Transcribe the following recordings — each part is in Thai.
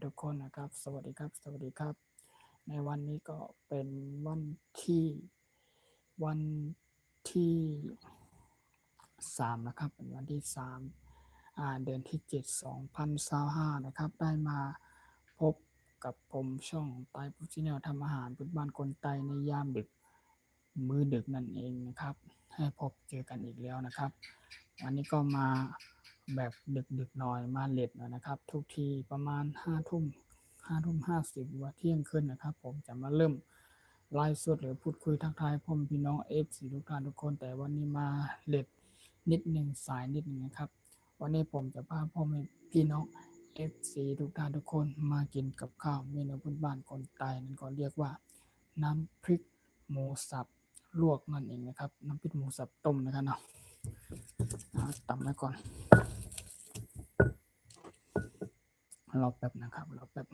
ทุกคนนะครับสวัสดีครับสวัสดีครับในวันนี้ก็เป็นที่วันที่3นะครับเป็นวันที่3เดือนที่7 2025นะครับได้มาพบกับผมช่องไต้พุชิแนลทำอาหารพื้นบ้านคนไต้ในยามดึกมื้อดึกนั่นเองนะครับให้พบเจอกันอีกแล้วนะครับวันนี้ก็มาแบบดึกๆหน่อยมาเลทหน่อยนะครับทุกทีประมาณ5 ทุ่ม 50ว่าเที่ยงคืนนะครับผมจะมาเริ่มไลฟ์สดหรือพูดคุยทักทายพ่อพี่น้องFCทุกท่านทุกคนแต่วันนี้มาเลทนิดหนึ่งสายนิดหนึ่งนะครับวันนี้ผมจะพาพ่อแม่พี่น้อง FC ทุกท่านทุกคนมากินกับข้าวเมนูพื้นบ้านคนไต้นั่นก็เรียกว่าน้ำพริกหมูสับลวกนั่นเองนะครับน้ำพริกหมูสับต้มนะครับเนาะตำไว้ก่อนรอแป๊บนะครับรอแป๊บ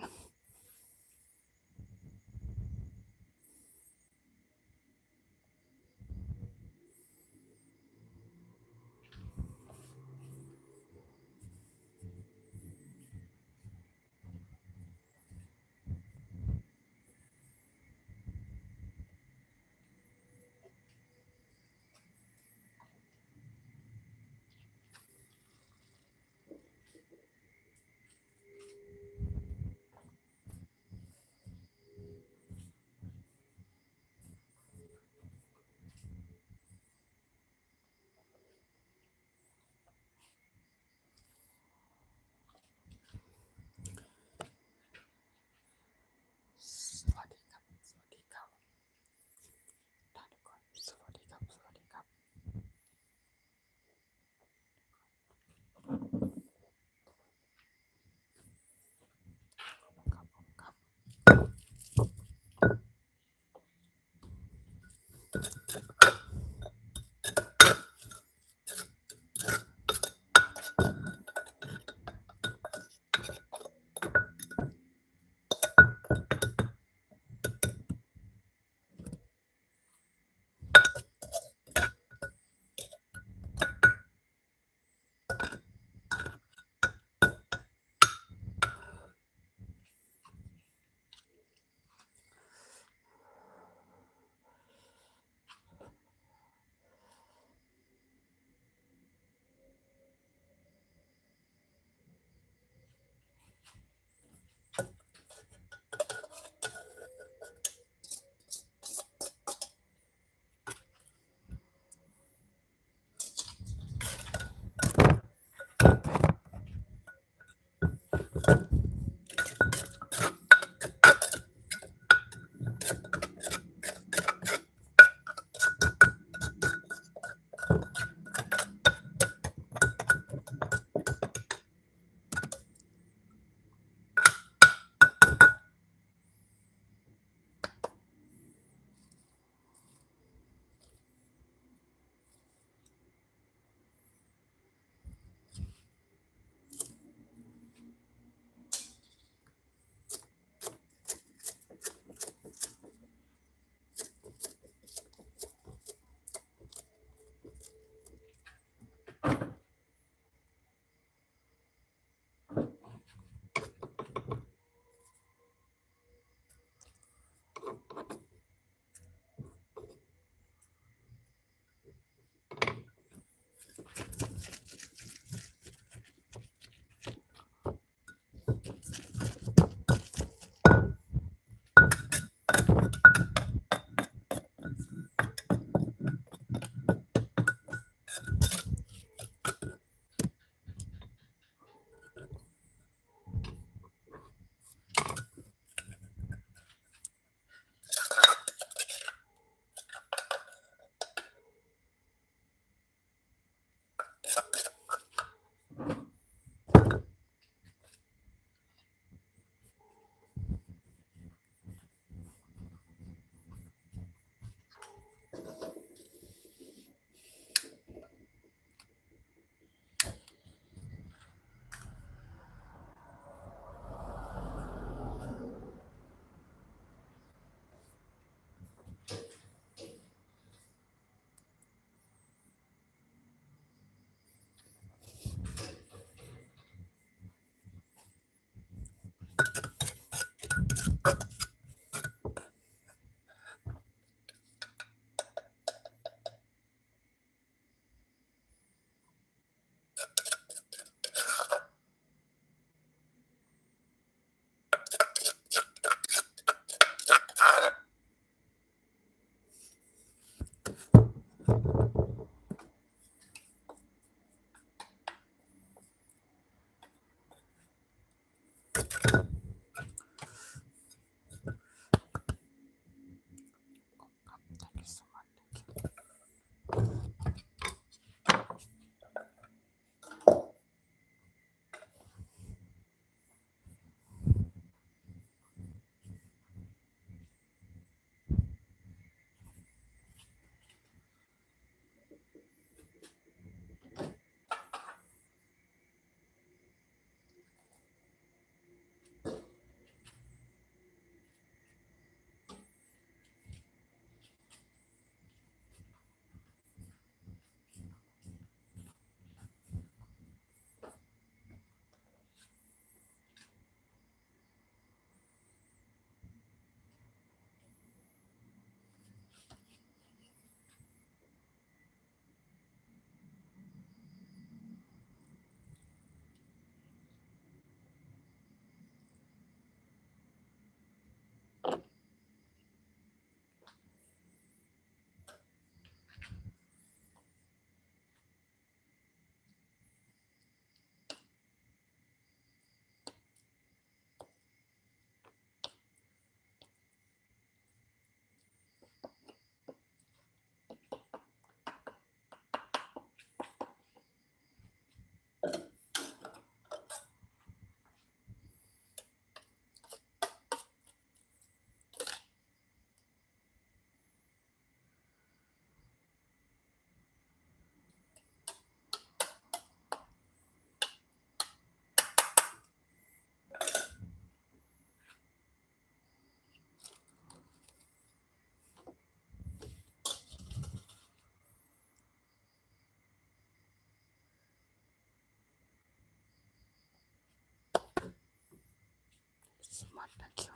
so much. Thank you.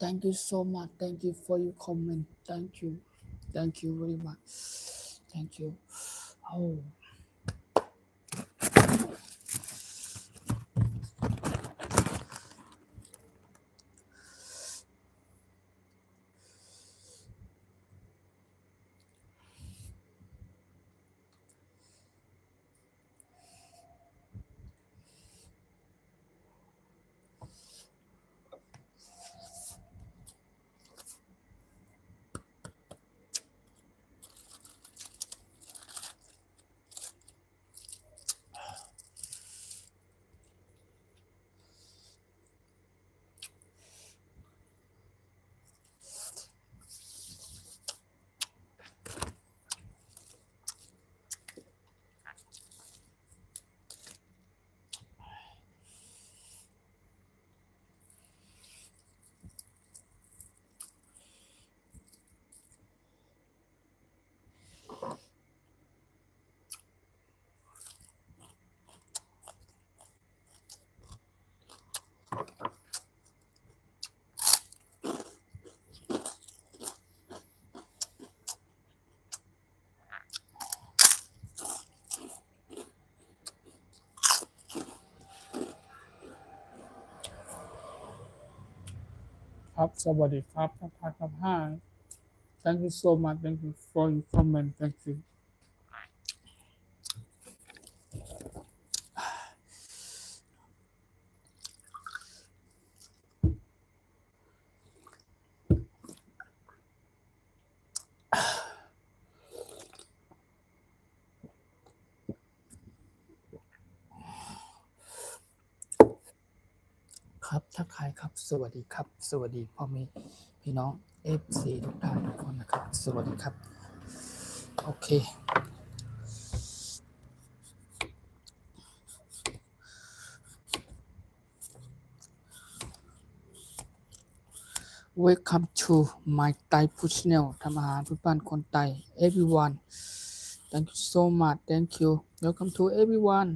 Thank you so much. Thank you for your comment. Thank you. Thank you very much. Thank you. Oh, ครับสวัสดีครับทักทายครับห้า Thank you so much. Thank you for your comment. Thank you. ครับทักทายครับสวัสดีครับสวัสดีพ่อแม่พี่น้อง FC ทุกท่านทุกคนนะครับสวัสดีครับโอเค Welcome to my Thai food channel ทำอาหารพื้นบ้านคนไทย everyone thank you so much thank you welcome to everyone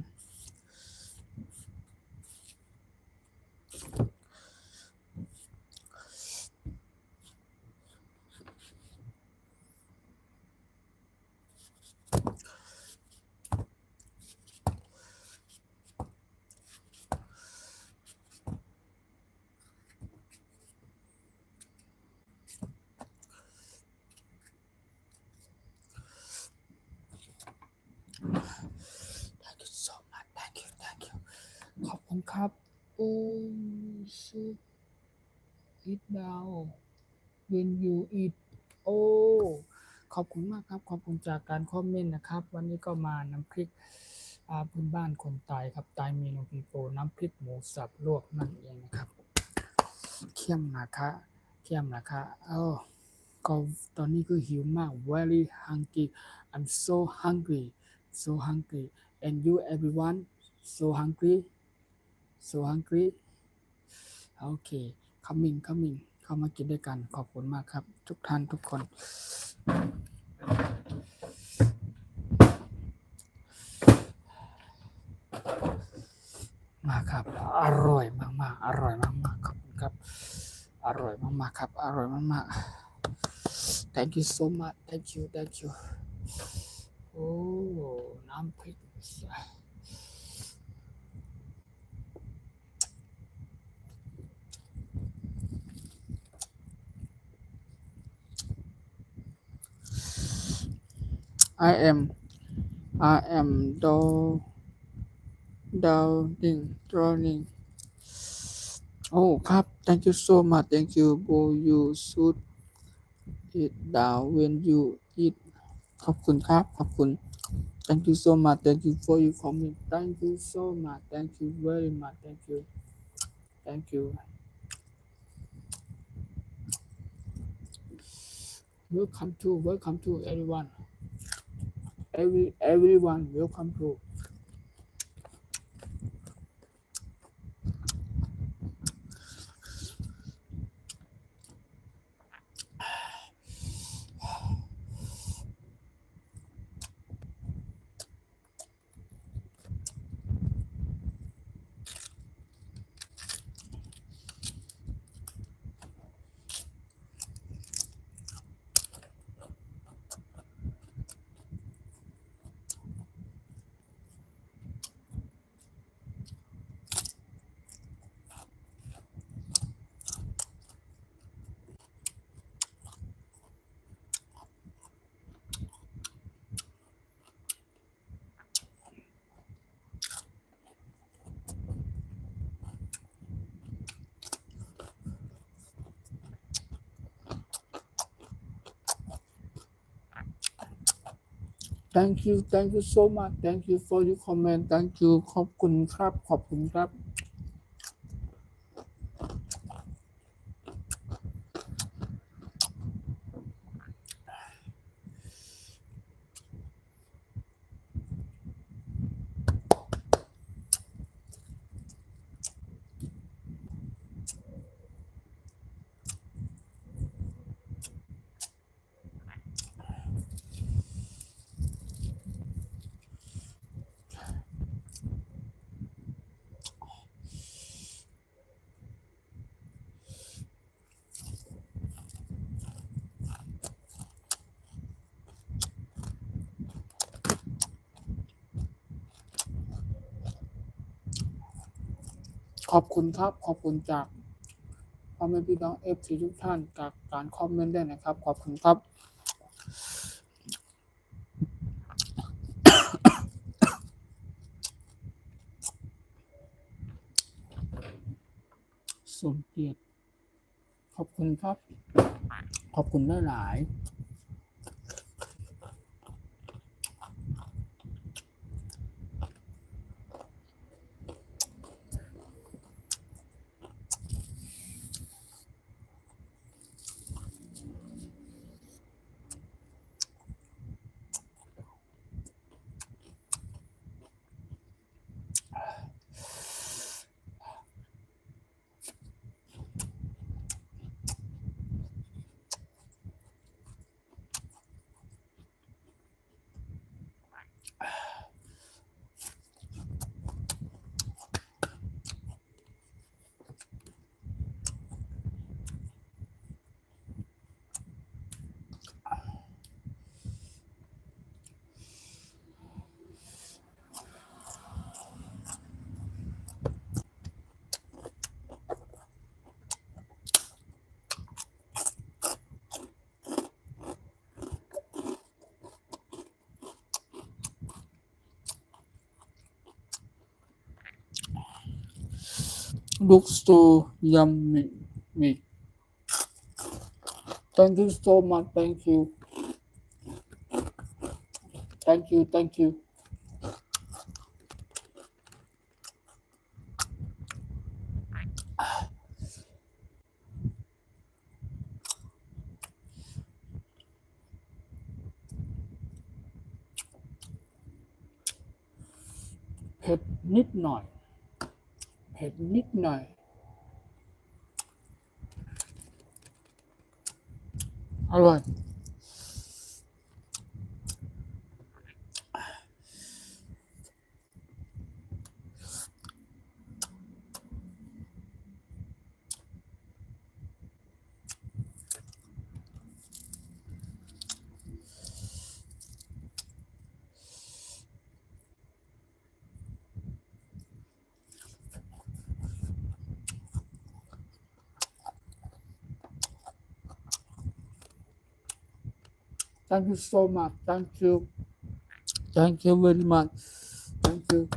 thank you so much thank you thank you ขอบคุณครับโอ้สุด eat down when you eat โอ้ขอบคุณมากครับขอบคุณจากการคอมเมนต์นะครับวันนี้ก็มาน้ำพริกพื้นบ้านคนไทยครับไทยเมนูปีโป้น้ำพริกหมูสับลวกนั่นเองนะครับเขี้ยมนะคะเขี้ยมนะคะก็ตอนนี้คือหิวมาก very hungry I'm so hungry so hungry and you everyone so hungry so hungry โอเค coming เข้ามากินด้วยกันขอบคุณมากครับทุกท่านทุกคนมาครับอร่อยมากๆอร่อยมากๆขอบคุณครับอร่อยมากๆครับอร่อยมากๆ thank you so much thank you โอ้น้ำพริกI am drowning โอ้ครับ thank you so much thank you Bo you should eat down when you eat ขอบคุณครับขอบคุณ thank you so much thank you for your comment thank you so much thank you very much thank you welcome to everyone welcome to thank you so much thank you for your comment thank you ขอบคุณครับขอบคุณครับขอบคุณครับขอบคุณจากพ่อแม่พี่น้อง FC ทุกท่านจากการคอมเมนต์ได้นะครับขอบคุณครับสมเกียรติขอบคุณครับขอบคุณหลายๆlooks so yummy thank you so much thank you เผ็ดนิดหน่อยเผ็ดนิดหน่อยอร่อยThank you so much. Thank you. Thank you very much. Thank you.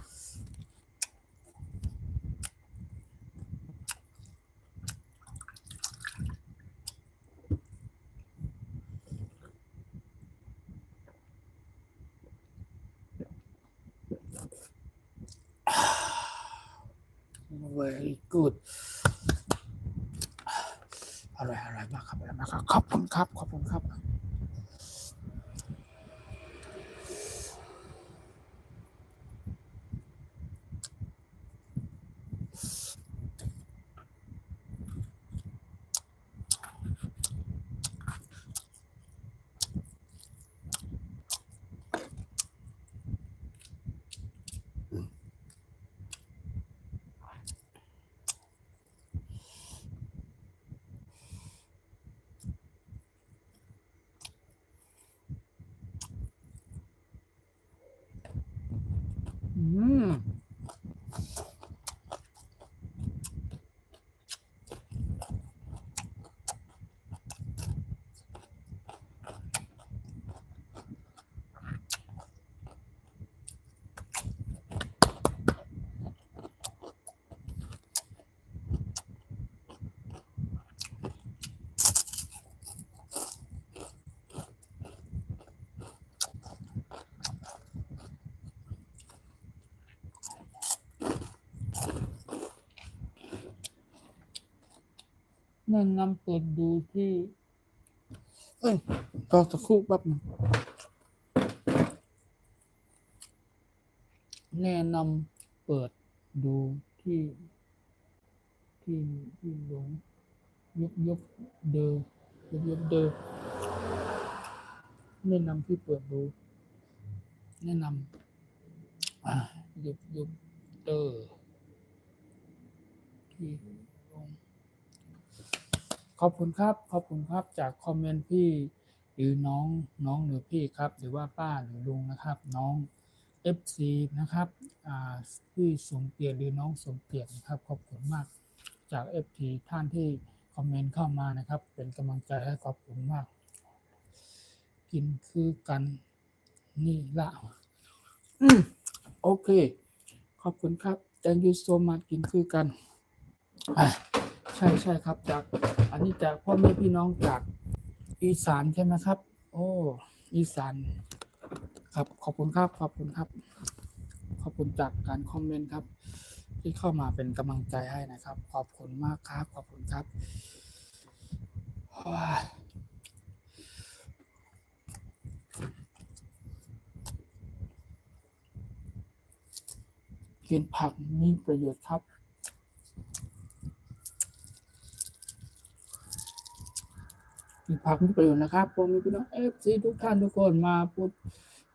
Very good. อร่อยมากครับอร่อยมากครับขอบคุณครับขอบคุณครับแนะนำเปิดดูที่รอสักครู่แป๊บนึงแนะนำเปิดดูที่ลงยกเดอแนะนำที่เปิดดูแนะนำยกเดอที่ลงขอบคุณครับจากคอมเมนต์พี่หรือน้องหรือพี่ครับหรือว่าป้าหรือลุงนะครับน้อง FC นะครับพี่สมเกียรติหรือน้องสมเกียรตินะครับขอบคุณมากจาก FC ท่านที่คอมเมนต์เข้ามานะครับเป็นกำลังใจให้ขอบคุณมากกินคือกันนี่ละโอเคขอบคุณครับ thank you so much กินคือกันใช่ครับจากอันนี้จากพ่อแม่พี่น้องจากอีสานใช่ไหมครับโอ้อีสานครับขอบคุณครับขอบคุณจากการคอมเมนต์ครับที่เข้ามาเป็นกำลังใจให้นะครับขอบคุณมากครับขอบคุณครับกินผักมีประโยชน์ครับกินผักมีประโยชน์นะครับผมมีพี่น้องFCทุกท่านทุกคนมาพูด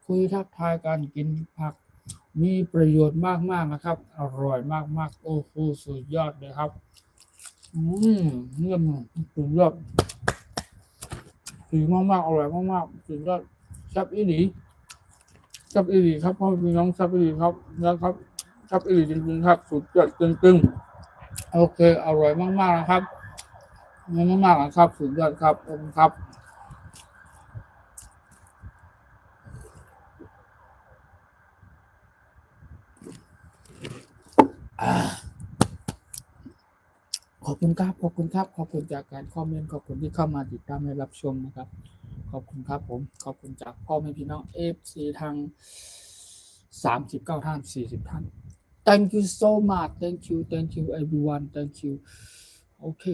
คุยทักทายกันกินผักมีประโยชน์มากๆนะครับอร่อยมากๆโอ้โหสุดยอดเลยครับเยี่ยมสุดยอดดีมากๆอร่อยมากๆสุดยอดชับอีหลีครับพ่อพี่น้องชับอีหลีครับนะครับชับอีหลีจริงๆครับสุดยอดจริงๆโอเคอร่อยมากๆนะครับมากๆนะครับสุดยอดครับผมครับขอบคุณครับขอบคุณจากการคอมเมนต์ขอบคุณที่เข้ามาติดตามและรับชมนะครับขอบคุณครับผมขอบคุณจากพ่อแม่พี่น้อง FC ทาง39ท่าน40ท่าน thank you so much thank you everyone thank you โอเค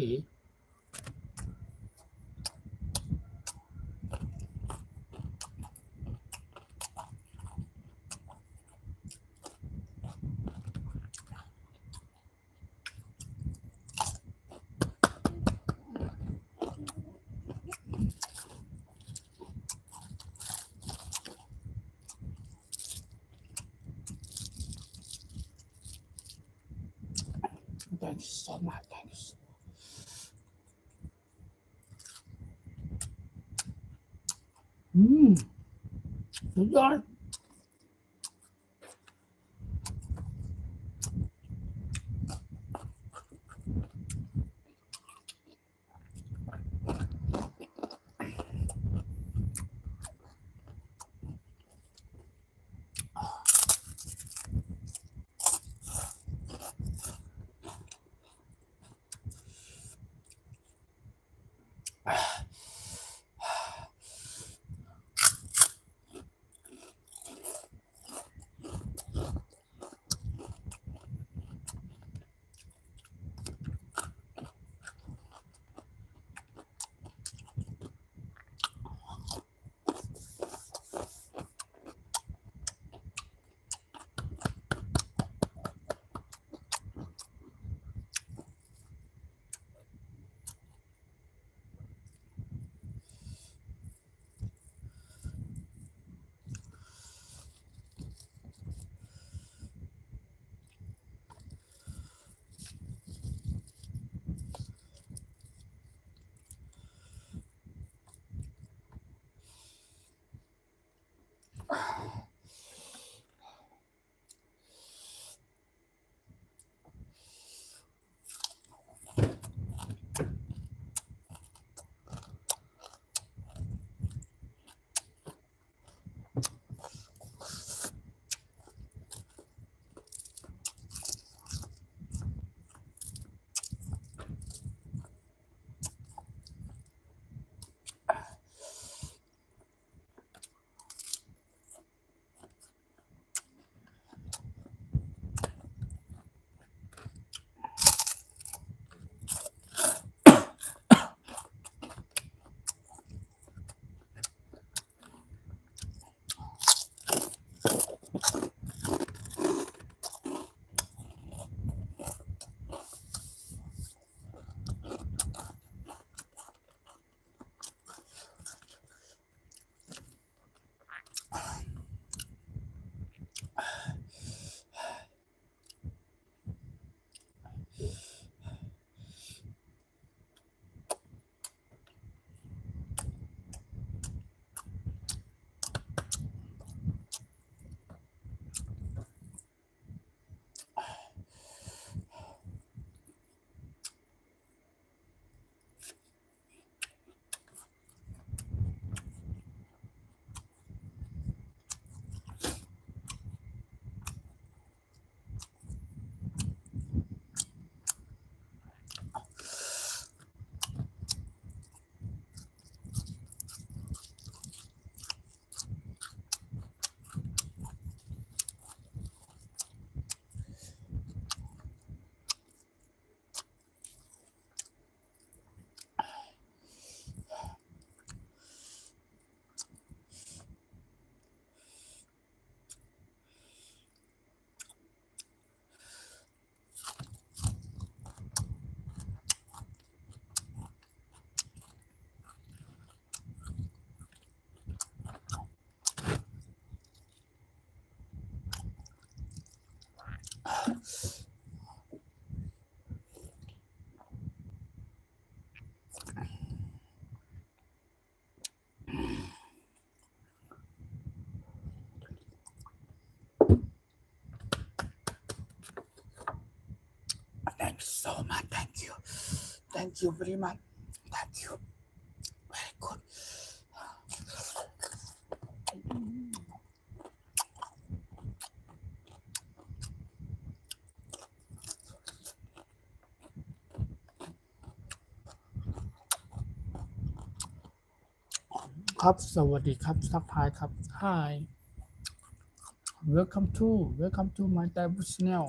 thank you so much thank you so much สุดยอดthank you so much thank you very much thank you very good ครับสวัสดีครับทักทายครับ Hi welcome to my Thai channel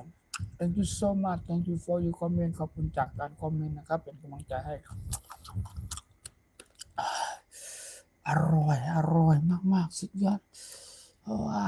thank you so much thank you for your comment ขอบคุณจากการคอมเมนต์นะครับเป็นกำลังใจให้ครับอร่อยมากๆสุดยอดว้า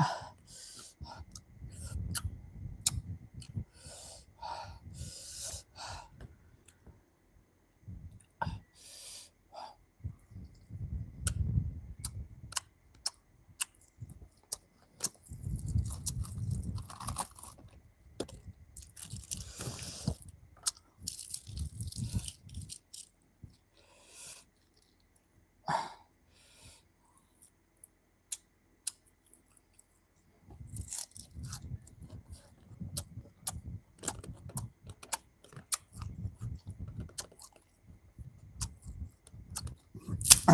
ส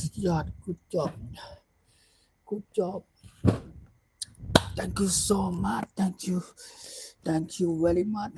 ุดยอด good job good job thank you so much thank you very much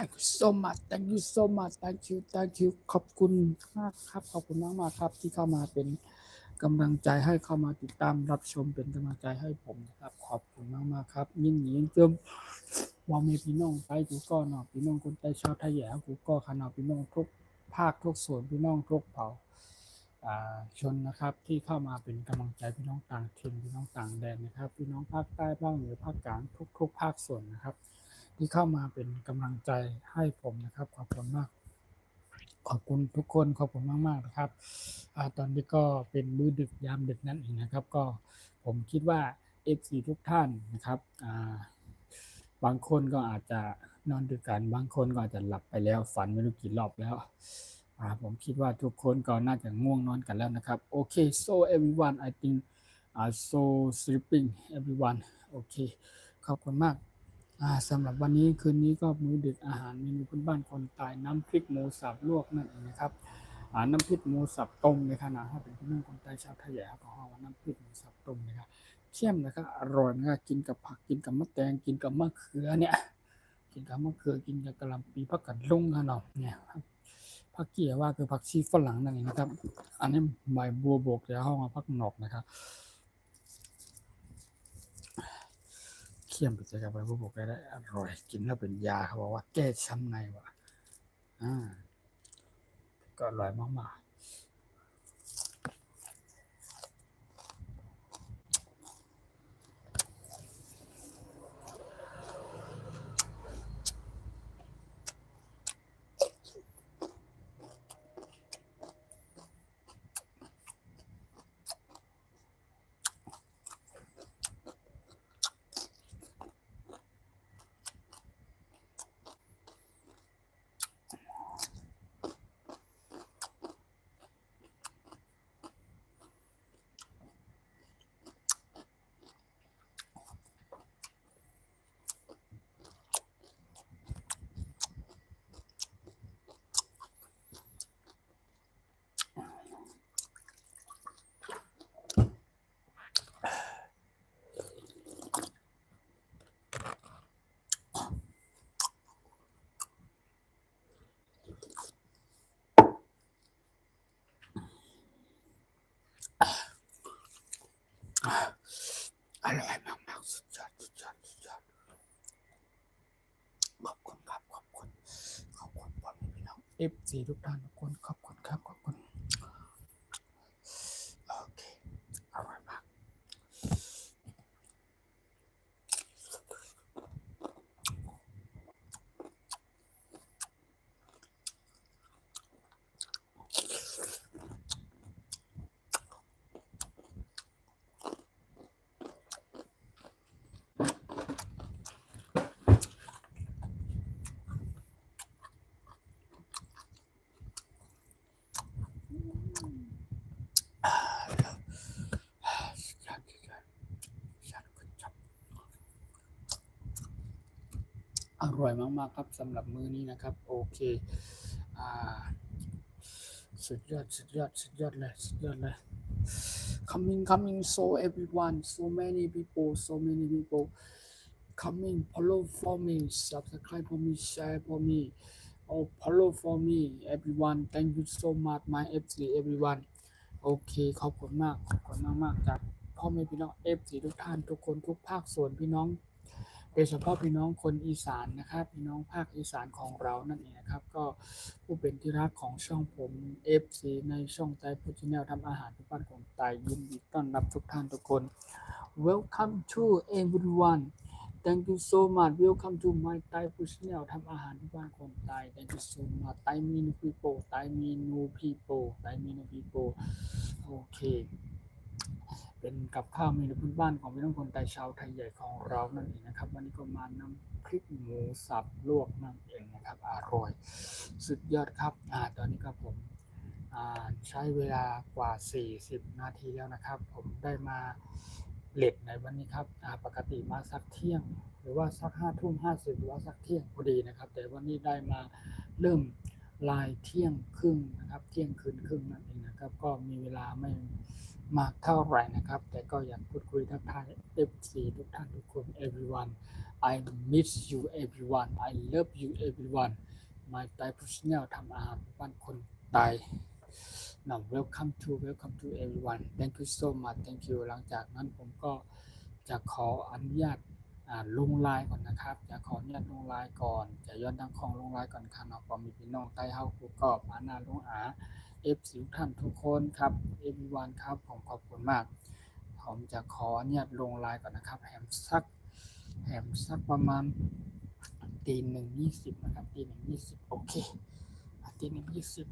thank you so much thank you so much thank you ขอบคุณมากครับขอบคุณมากครับที่เข้ามาเป็นกำลังใจให้เข้ามาติดตามรับชมเป็นกำลังใจให้ผมนะครับขอบคุณมากครับยิ่งเติมว่ามีพี่น้องไปกูก็เนาะพี่น้องคนใต้ชาวไทยแย่กูก็ขนาดพี่น้องทุกภาคทุกส่วนพี่น้องทุกเผ่าชนนะครับที่เข้ามาเป็นกำลังใจพี่น้องต่างถิ่นพี่น้องต่างแดนนะครับพี่น้องภาคใต้ภาคเหนือภาคกลางทุกภาคส่วนนะครับที่เข้ามาเป็นกำลังใจให้ผมนะครับขอบคุณมากขอบคุณทุกคนขอบคุณมากๆนะครับตอนนี้ก็เป็นมื้อดึกยามดึกนั่นเองนะครับก็ผมคิดว่า FC ทุกท่านนะครับบางคนก็อาจจะนอนดึกกันบางคนก็อาจจะหลับไปแล้วฝันไม่รู้กี่รอบแล้วผมคิดว่าทุกคนก็น่าจะง่วงนอนกันแล้วนะครับโอเค so everyone I think so sleeping everyone โอเคขอบคุณมากสำหรับวันนี้คืนนี้ก็มื้อดึกอาหารเมนูพื้นบ้านคนตายน้ำพริกหมูสับลวกนั่นเองนะครับน้ำพริกหมูสับต้มในขณะถ้าเป็นพี่น้องคนใต้ชาวไทยแย่ก็ห้องว่าน้ำพริกหมูสับต้มนะครับเข้มนะครับอร่อยนะครับกินกับผักกินกับมะแตงกินกับมะเขือเนี่ยกินกับมะเขือกินกับกะหล่ำปีผักกาดลุงขนมเนี่ยผักเกี่ยวว่าคือผักชีฝรั่งนั่นเองนะครับอันนี้ใบบัวบกแล้วห้องว่าผักหนกนะครับเคี่ยมไปใส่กับใบบัวบกได้อร่อยกินแล้วเป็นยาเขาบอกว่าแก้ช้ำในว่ะก็อร่อยมากๆอร่อยมากๆสุดยอดขอบคุณครับขอบคุณพ่อแม่พี่น้อง FC ทุกท่านทุกคนขอบคุณครับขอบคุณโอเคอร่อยมากอร่อยมากๆครับสำหรับมื้อนี้นะครับโอเคสุดยอดเลยcoming so everyone so many people coming follow for me subscribe for me share for me follow for me everyone thank you so much my FC everyone โอเคขอบคุณมากจากพ่อแม่พี่น้อง FC ทุกท่านทุกคนทุกภาคส่วนพี่น้องโดยเฉพาะพี่น้องคนอีสานนะครับพี่น้องภาคอีสานของเรานั่นเองนะครับก็ผู้เป็นที่รักของช่องผม FC ในช่องไต้พุทธแนวทำอาหารที่บ้านของไต้ยินดีต้อนรับทุกท่านทุกคน Welcome to everyone Thank you so much Welcome to my Thai food channel ทำอาหารที่บ้านคนไต้ Thank you so much Thai menu peopleโอเคเป็นกับข้าวเมนูพื้นบ้านของพี่น้องคนไทยชาวไทยใหญ่ของเรานั่นเองนะครับวันนี้ก็มาน้ำพริกหมูสับลวกนั่นเองนะครับอร่อยสุดยอดครับตอนนี้ก็ผมใช้เวลากว่า40นาทีแล้วนะครับผมได้มาเลทในวันนี้ครับปกติมาสักเที่ยงหรือว่าสัก5:50หรือว่าสักเที่ยงพอดีนะครับแต่วันนี้ได้มาเริ่มลายเที่ยงครึ่งนะครับเที่ยงคืนครึ่งนั่นเองนะครับก็มีเวลาไม่ มากเท่าไหร่นะครับแต่ก็อยากพูดคุยทักทาย FC ทุกท่านทุกคน everyone I miss you everyone I love you everyone My Thai Professional ทำอาหารบ้านคนไทย Now welcome to everyone Thank you so much Thank you หลังจากนั้นผมก็จะขออนุญาตลงไลน์ก่อนนะครับจะขออนุญาตลงไลน์ก่อนจะย้อนทางของลงไลน์ก่อนครับเนาะพอมีพี่น้องใต้เฮากูก็มาหน้าลงFC ทุกท่านทุกคนครับ everyone ครับผมขอบคุณมากผมจะขออนุญาตลงไลน์ก่อนนะครับแฮมสักประมาณ1:20นะครับ1:20โอเค1:20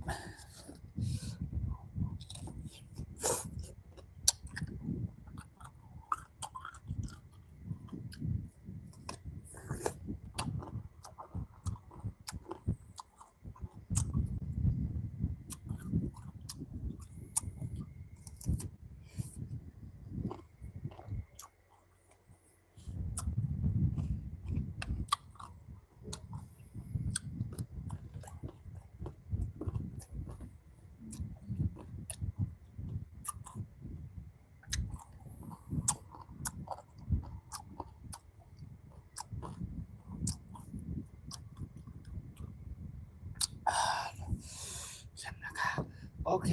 โอเค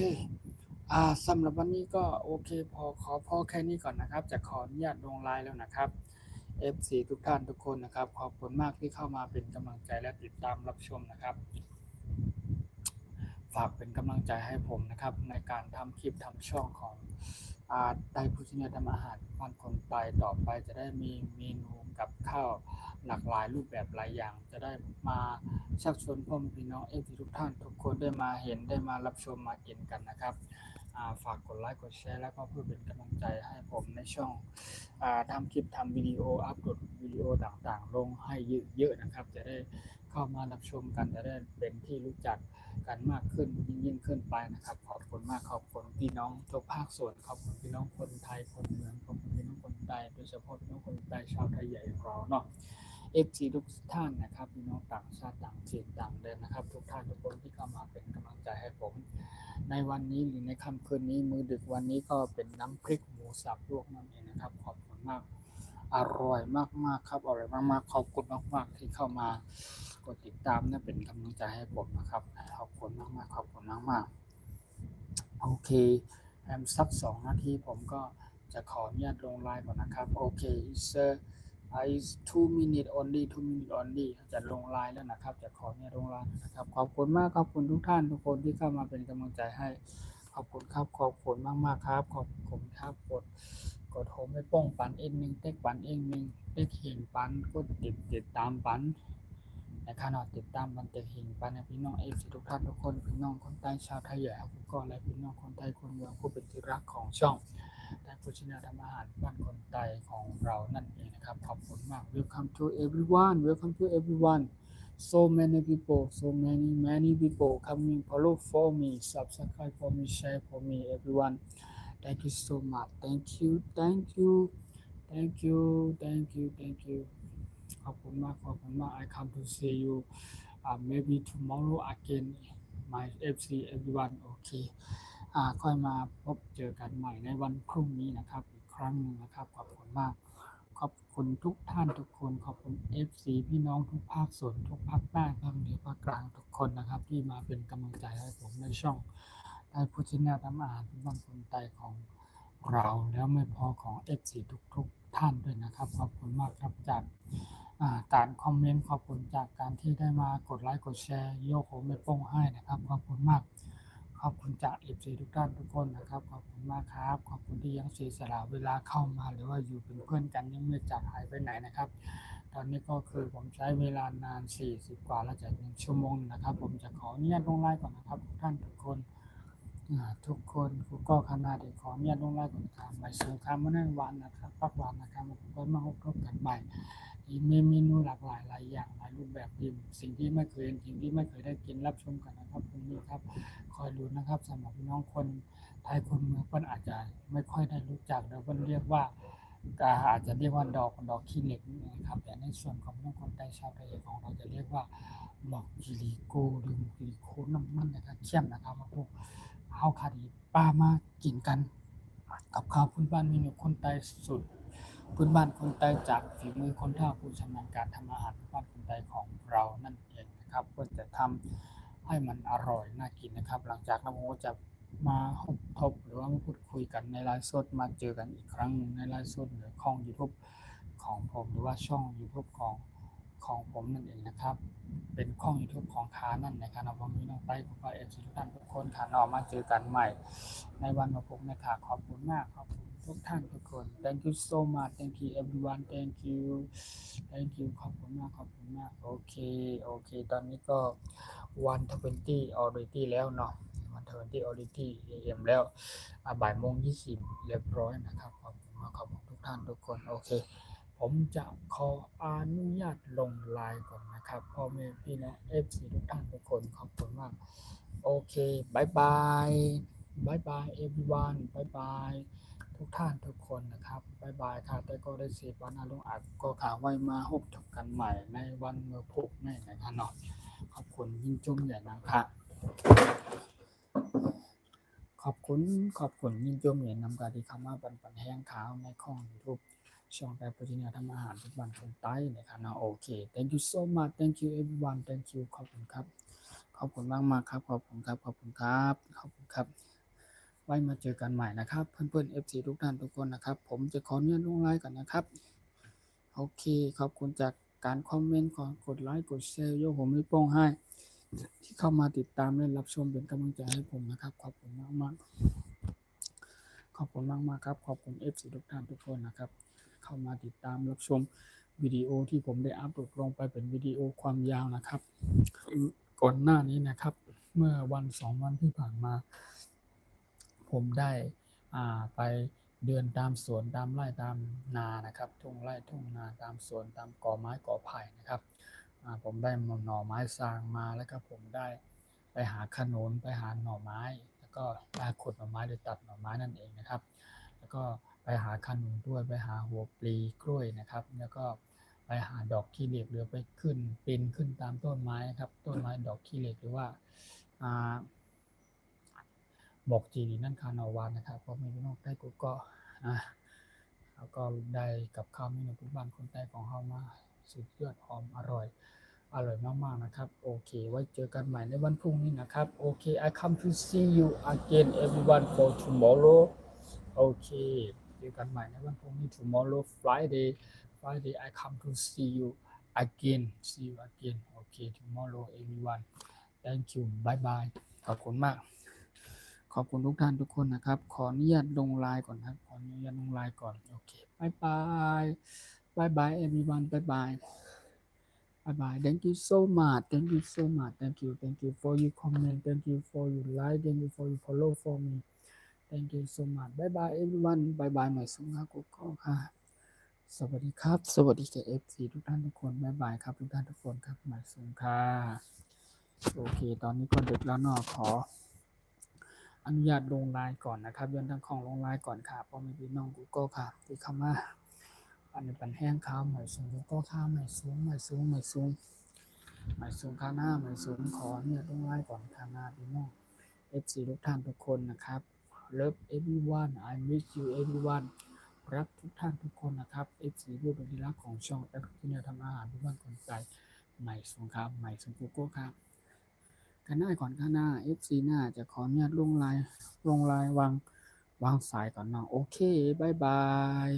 สำหรับวันนี้ก็โอเคพอแค่นี้ก่อนนะครับจะขออนุญาตลงไลน์แล้วนะครับ FC ทุกท่านทุกคนนะครับขอบคุณมากที่เข้ามาเป็นกำลังใจและติดตามรับชมนะครับฝากเป็นกำลังใจให้ผมนะครับในการทำคลิปทำช่องของไต้ผู้ชินทำอาหารบ้านคนไตต่อไปจะได้มีเมนูกับข้าวหลากหลายรูปแบบหลายอย่างจะได้มาชักชวนพ่อพี่น้องFC ทุกท่านทุกคนได้มาเห็นได้มารับชมมากินกันนะครับฝากกดไลค์กดแชร์แล้วก็เพื่อเป็นกำลังใจให้ผมในช่องทำคลิปทำวิดีโออัปโหลดวิดีโอต่างๆลงให้เยอะๆนะครับจะได้เข้ามารับชมกันจะได้เป็นที่รู้จักกันมากขึ้นยิ่งขึ้นไปนะครับขอบคุณมากขอบคุณพี่น้องทุกภาคส่วนขอบคุณพี่น้องคนไทยคนเมืองขอบคุณพี่น้องคนใต้โดยเฉพาะพี่น้องคนใต้ชาวไทยใหญ่ของเราเนาะ FC ทุกท่านนะครับพี่น้องต่างชาติต่างถิ่นต่างแดนนะครับทุกท่านทุกคนที่เข้ามาเป็นกำลังใจให้ผมในวันนี้หรือในค่ำคืนนี้มื้อดึกวันนี้ก็เป็นน้ำพริกหมูสับลวกนั่นเองนะครับขอบคุณมากอร่อยมากๆครับอร่อยมากๆขอบคุณมากๆที่เข้ามากดติดตามและเป็นกำลังใจให้ผมนะครับขอบคุณมากๆขอบคุณมากๆโอเคสัก2 นาทีผมก็จะขออนุญาตลงไลน์ก่อนนะครับโอเค sir is 2 minutes only จะลงไลน์แล้วนะครับจะขอเนี่ยลงไลน์นะครับขอบคุณมากขอบคุณทุกท่านทุกคนที่เข้ามาเป็นกำลังใจให้ขอบคุณครับขอบคุณมากๆครับขอบคุณครับกดโฮมไม่ป้องปันเองหนึ่งเต็กปันเองหนึ่งเต็กหินปันก็ติดตามปันในขณะติดตามปันเต็กหินปันในพี่น้องFCทุกท่านทุกคนพี่น้องคนใต้ชาวไทยใหญ่ครับก็และพี่น้องคนไทยคนเมืองผู้เป็นที่รักของช่องแต่ผู้ชินาทำอาหารบ้านคนไทยของเรานั่นเองนะครับขอบคุณมาก Welcome to everyone so many people coming follow for me subscribe for me share for me everyone thank you so much thank youขอบคุณมากI come to see you maybe tomorrow again my FC everyone โอเคค่อยมาพบเจอกันใหม่ในวันพรุ่งนี้นะครับอีกครั้งนึงนะครับขอบคุณมากขอบคุณทุกท่านทุกคนขอบคุณ FC พี่น้องทุกภาคส่วนทุกภาคใต้ภาคเหนือภาคกลางทุกคนนะครับที่มาเป็นกำลังใจให้ผมในช่องได้ผู้ชินทำอาหารบ้านคนไทยของเราแล้วไม่พอของ FC ทุกท่านด้วยนะครับขอบคุณมากครับจากการคอมเมนต์ขอบคุณจากการที่ได้มากดไลค์กดแชร์โยกโหไม่ป้งให้นะครับขอบคุณมากขอบคุณจาก FC ทุกท่านทุกคนนะครับขอบคุณมากครับขอบคุณที่ยังเสียสละเวลาเข้ามาหรือว่าอยู่เป็นเพื่อนกันยังไม่จากหายไปไหนนะครับตอนนี้ก็คือผมใช้เวลานาน40กว่าแล้วจาก1 ชั่วโมงนะครับผมจะขออนุญาตลงไลน์ก่อนนะครับทุกท่านทุกคนก็ขนาดขออนุญาตลงไลน์ก่อนครับไปสู่คำว่านั่นวันนะครับปักวันนะครับก็มาพบกันใหม่มีเมนูหลากหลายหลายอย่างหลายรูปแบบดีสิ่งที่ไม่เคยเห็นสิ่งที่ไม่เคยได้กินรับชมกันนะครับพรุ่งนี้ครับคอยดูนะครับสำหรับพี่น้องคนไทยคนเมืองเพิ่นอาจจะไม่ค่อยได้รู้จักแล้วเพิ่นเรียกว่าอาจจะเรียกว่าดอกขี้เหล็กนะครับแต่ในส่วนของพี่น้องคนไทยชาวไทยของเราจะเรียกว่าหมอกกิริโกหรือหมอกกิริโคน้ำมันนะครับเข้มนะครับพวกเฮาคาดีป้ามากินกัน กับข้าวพื้นบ้านเมนูคนใต้สุดพื้นบ้านคนใต้จากฝีมือคนเฒ่าผู้ชำนาญการทำอาหารพื้นบ้านคนใต้ของเรานั่นเองนะครับเพื่อจะทำให้มันอร่อยน่ากินนะครับหลังจากนั้นผมก็จะมาทบหรือว่ามาพูดคุยกันในไลฟ์สดมาเจอกันอีกครั้งในไลฟ์สดหรือช่อง YouTube ของผมหรือว่าช่อง YouTube ของผมนั่นเองนะครับเป็นช่อง YouTube ของค้านั่นนะครับผมมีน้องไต้ผมก็เอฟซีทุกท่านทุกคนค่ะนอมาเจอกันใหม่ในวันมาพบนะคะขอบคุณมากขอบคุณทุกท่านทุกคน thank you so much thank you everyone thank you ขอบคุณมากขอบคุณมากโอเคตอนนี้ก็1:20 already แล้วเนาะ1:20 already AM แล้วบ่ายโมง20เรียบร้อยนะครับขอบคุณมากขอบคุณทุกท่านทุกคนโอเคผมจะขออนุญาตลงไลน์ก่อนนะครับพ่อแม่พี่น้อง FC ทุกท่านทุกคนขอบคุณมากโอเคบายบายeveryone บายบายทุกท่านทุกคนนะครับบายบายค่ะแต่ก็ได้เสียวันอาลุงอัดก็ข่าวไว้มาพบกันใหม่ในวันเมื่อพบแม่นะครับเนาะขอบคุณยิ่งจุ้มใหญ่นะคะขอบคุณยิ่งจุ้มใหญ่นำการที่เข้ามาปันแห้งข่าวในข้อง YouTube ช่องแต่ปัจจุบันทำอาหารทุกวันคนใต้นะครับเนาะโอเค thank you so much thank you everyone thank you ขอบคุณครับขอบคุณมากครับขอบคุณครับไว้มาเจอกันใหม่นะครับเพื่อนๆ FC ทุกท่านทุกคนนะครับผมจะขออนุญาตลงไลน์ก่อนนะครับโอเคขอบคุณจากการคอมเมนต์กดไลค์กดแชร์โยผมไม่โป้งให้ที่เข้ามาติดตามและรับชมเป็นกำลังใจให้ผมนะครับขอบคุณมากครับขอบคุณ FC ทุกท่านทุกคนนะครับเข้ามาติดตามรับชมวิดีโอที่ผมได้อัปโหลดลงไปเป็นวิดีโอความยาวนะครับก่อนหน้านี้นะครับเมื่อ2 วันที่ผ่านมาผมได้ไปเดินตามสวนตามไร่ตามนานะครับทุ่งไร่ทุ่งนาตามสวนตามกอไม้กอไผ่นะครับผมได้หน่อไม้สร้างมาแล้วก็ผมได้ไปหาขนุนไปหาหน่อไม้แล้วก็ได้ขุดหน่อไม้โดยตัดหน่อไม้นั่นเองนะครับแล้วก็ไปหาขนุนด้วยไปหาหัวปลีกล้วยนะครับแล้วก็ไปหาดอกขี้เหล็กหรือไปปีนขึ้นตามต้นไม้ครับต้นไม้ดอกขี้เหล็กหรือว่าบอกจีนนั่นคานาวานนะครับเพราะไม่รู้นอกได้กูก็แล้วก็ได้กับข้าวเมนูพื้นบ้านคนใต้ของเฮามาสุดยอดหอมอร่อยมากๆนะครับโอเคไว้เจอกันใหม่ในวันพรุ่งนี้นะครับโอเค I come to see you again everyone for tomorrow โอเคเจอกันใหม่ในวันพรุ่งนี้ tomorrow Friday I come to see you againโอเค tomorrow everyone thank you bye bye ขอบคุณมากขอบคุณทุกท่านทุกคนนะครับขออนุญาตลงไลน์ก่อนครับโอเคบายบาย everyone บายบายthank you so much thank you for your comment thank you for your like thank you for your follow for me thank you so much บายบาย everyone บายบายหมายสุงครับกุ๊กค่ะสวัสดีครับสวัสดีแก่ FC ทุกท่านทุกคนบายบายครับทุกท่านทุกคนครับหมายสุงค่ะโอเคตอนนี้ก็ดึกแล้วเนาะขออนุญาตลงไลน์ก่อนนะครับย้อนทางของลงไลน์ก่อนค่ะเพราะมีพี่น้องกูก็ค่ะที่เข้ามาอันนี้เป็นแห้งข้าวหมายสูงกูก็ข้าวหมายสูงข้าหน้าหมายสูงขอเนี่ยลงไลน์ก่อนข้าหน้าพี่น้อง FC ทุกท่านทุกคนนะครับ Love everyone I miss you everyone รักทุกท่านทุกคนนะครับ FC ผู้เป็นที่รักของช่องแอปที่เนี่ยทำอาหารทุกวันคนใจใหม่สูงครับใหม่สูงกูก็ครับกันหน้าก่อนข้างหน้า FC หน้าจะขอเนี่ยลงไลน์วางสายก่อนเนาะโอเคบายบาย